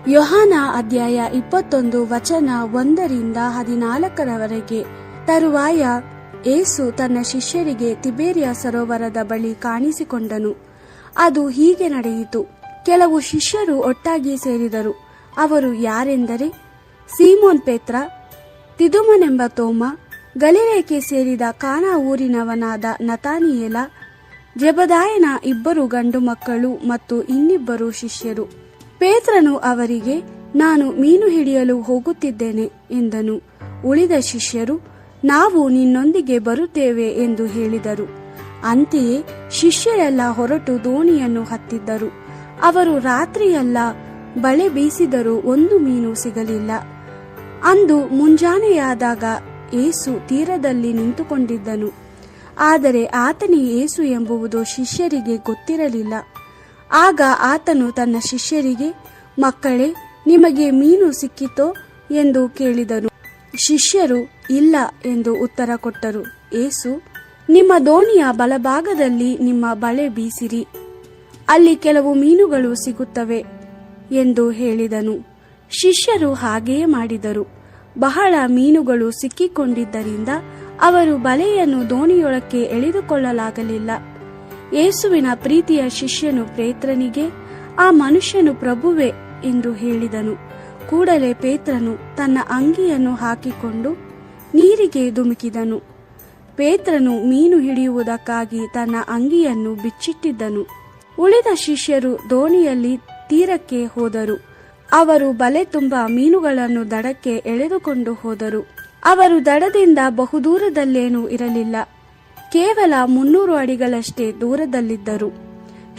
ಯೋಹಾನ ಅಧ್ಯಾಯ 21 ವಚನ 1-14. ತರುವಾಯ ಯೇಸು ತನ್ನ ಶಿಷ್ಯರಿಗೆ ತಿಬೇರಿಯ ಸರೋವರದ ಬಳಿ ಕಾಣಿಸಿಕೊಂಡನು. ಅದು ಹೀಗೆ ನಡೆಯಿತು. ಕೆಲವು ಶಿಷ್ಯರು ಒಟ್ಟಾಗಿ ಸೇರಿದರು. ಅವರು ಯಾರೆಂದರೆ ಸೀಮೋನ್ ಪೇತ್ರ, ದಿದುಮನೆಂಬ ತೋಮ, ಗಲಿಲಾಯಕ್ಕೆ ಸೇರಿದ ಕಾನಾ ಊರಿನವನಾದ ನತಾನಿಯೇಲ, ಜೆಬೆದಾಯನ 2 ಗಂಡು ಮಕ್ಕಳು ಮತ್ತು ಇನ್ನಿಬ್ಬರು ಶಿಷ್ಯರು. ಪೇತ್ರನು ಅವರಿಗೆ, ನಾನು ಮೀನು ಹಿಡಿಯಲು ಹೋಗುತ್ತಿದ್ದೇನೆ ಎಂದನು. ಉಳಿದ ಶಿಷ್ಯರು, ನಾವು ನಿನ್ನೊಂದಿಗೆ ಬರುತ್ತೇವೆ ಎಂದು ಹೇಳಿದರು. ಅಂತೆಯೇ ಶಿಷ್ಯರೆಲ್ಲ ಹೊರಟು ದೋಣಿಯನ್ನು ಹತ್ತಿದ್ದರು. ಅವರು ರಾತ್ರಿಯೆಲ್ಲ ಬಲೆ ಬೀಸಿದರೂ ಒಂದು ಮೀನು ಸಿಗಲಿಲ್ಲ. ಅಂದು ಮುಂಜಾನೆಯಾದಾಗ ಯೇಸು ತೀರದಲ್ಲಿ ನಿಂತುಕೊಂಡಿದ್ದನು. ಆದರೆ ಆತನೇ ಯೇಸು ಎಂಬುದು ಶಿಷ್ಯರಿಗೆ ಗೊತ್ತಿರಲಿಲ್ಲ. ಆಗ ಆತನು ತನ್ನ ಶಿಷ್ಯರಿಗೆ, ಮಕ್ಕಳೇ, ನಿಮಗೆ ಮೀನು ಸಿಕ್ಕಿತೋ ಎಂದು ಕೇಳಿದನು. ಶಿಷ್ಯರು ಇಲ್ಲ ಎಂದು ಉತ್ತರ ಕೊಟ್ಟರು. ಯೇಸು, ನಿಮ್ಮ ದೋಣಿಯ ಬಲಭಾಗದಲ್ಲಿ ನಿಮ್ಮ ಬಲೆ ಬೀಸಿರಿ, ಅಲ್ಲಿ ಕೆಲವು ಮೀನುಗಳು ಸಿಗುತ್ತವೆ ಎಂದು ಹೇಳಿದನು. ಶಿಷ್ಯರು ಹಾಗೆಯೇ ಮಾಡಿದರು. ಬಹಳ ಮೀನುಗಳು ಸಿಕ್ಕಿಕೊಂಡಿದ್ದರಿಂದ ಅವರು ಬಲೆಯನ್ನು ದೋಣಿಯೊಳಕ್ಕೆ ಎಳೆದುಕೊಳ್ಳಲಾಗಲಿಲ್ಲ. ಯೇಸುವಿನ ಪ್ರೀತಿಯ ಶಿಷ್ಯನು ಪೇತ್ರನಿಗೆ, ಆ ಮನುಷ್ಯನು ಪ್ರಭುವೇ ಎಂದು ಹೇಳಿದನು. ಕೂಡಲೇ ಪೇತ್ರನು ತನ್ನ ಅಂಗಿಯನ್ನು ಹಾಕಿಕೊಂಡು ನೀರಿಗೆ ಧುಮುಕಿದನು. ಪೇತ್ರನು ಮೀನು ಹಿಡಿಯುವುದಕ್ಕಾಗಿ ತನ್ನ ಅಂಗಿಯನ್ನು ಬಿಚ್ಚಿಟ್ಟಿದ್ದನು. ಉಳಿದ ಶಿಷ್ಯರು ದೋಣಿಯಲ್ಲಿ ತೀರಕ್ಕೆ ಹೋದರು. ಅವರು ಬಲೆ ತುಂಬ ಮೀನುಗಳನ್ನು ದಡಕ್ಕೆ ಎಳೆದುಕೊಂಡು ಹೋದರು. ಅವರು ದಡದಿಂದ ಬಹುದೂರದಲ್ಲೇನೂ ಇರಲಿಲ್ಲ, ಕೇವಲ 300 ಅಡಿಗಳಷ್ಟೇ ದೂರದಲ್ಲಿದ್ದರು.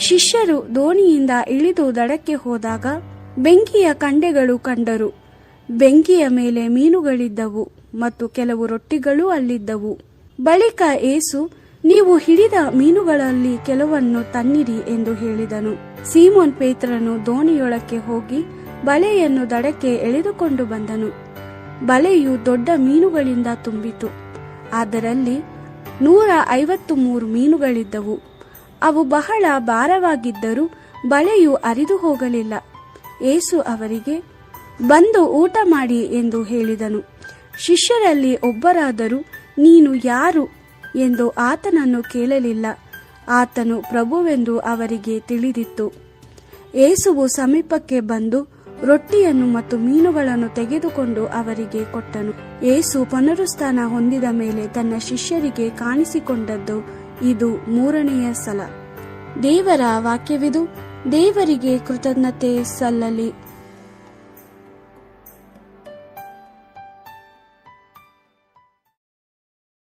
ಶಿಷ್ಯರು ದೋಣಿಯಿಂದ ಇಳಿದು ದಡಕ್ಕೆ ಹೋದಾಗ ಬೆಂಕಿಯ ಕಂಡೆಗಳು ಕಂಡರು. ಬೆಂಕಿಯ ಮೇಲೆ ಮೀನುಗಳಿದ್ದವು ಮತ್ತು ಕೆಲವು ರೊಟ್ಟಿಗಳೂ ಅಲ್ಲಿದ್ದವು. ಬಳಿಕ ಯೇಸು, ನೀವು ಹಿಡಿದ ಮೀನುಗಳಲ್ಲಿ ಕೆಲವನ್ನು ತನ್ನಿರಿ ಎಂದು ಹೇಳಿದನು. ಸೀಮೋನ್ ಪೇತ್ರನು ದೋಣಿಯೊಳಕ್ಕೆ ಹೋಗಿ ಬಲೆಯನ್ನು ದಡಕ್ಕೆ ಎಳೆದುಕೊಂಡು ಬಂದನು. ಬಲೆಯು ದೊಡ್ಡ ಮೀನುಗಳಿಂದ ತುಂಬಿತು. ಅದರಲ್ಲಿ 153 ಮೀನುಗಳಿದ್ದವು. ಅವು ಬಹಳ ಭಾರವಾಗಿದ್ದರೂ ಬಲೆಯು ಅರಿದು ಹೋಗಲಿಲ್ಲ. ಯೇಸು ಅವರಿಗೆ, ಬಂದು ಊಟ ಮಾಡಿ ಎಂದು ಹೇಳಿದನು. ಶಿಷ್ಯರಲ್ಲಿ ಒಬ್ಬರಾದರೂ, ನೀನು ಯಾರು ಎಂದು ಆತನನ್ನು ಕೇಳಲಿಲ್ಲ. ಆತನು ಪ್ರಭುವೆಂದು ಅವರಿಗೆ ತಿಳಿದಿತ್ತು. ಯೇಸುವು ಸಮೀಪಕ್ಕೆ ಬಂದು ರೊಟ್ಟಿಯನ್ನು ಮತ್ತು ಮೀನುಗಳನ್ನು ತೆಗೆದುಕೊಂಡು ಅವರಿಗೆ ಕೊಟ್ಟನು. ಯೇಸು ಪುನರುತ್ಥಾನ ಹೊಂದಿದ ಮೇಲೆ ತನ್ನ ಶಿಷ್ಯರಿಗೆ ಕಾಣಿಸಿಕೊಂಡದ್ದು ಇದು 3ನೆಯ ಸಲ. ದೇವರ ವಾಕ್ಯವಿದು. ದೇವರಿಗೆ ಕೃತಜ್ಞತೆ ಸಲ್ಲಲಿ.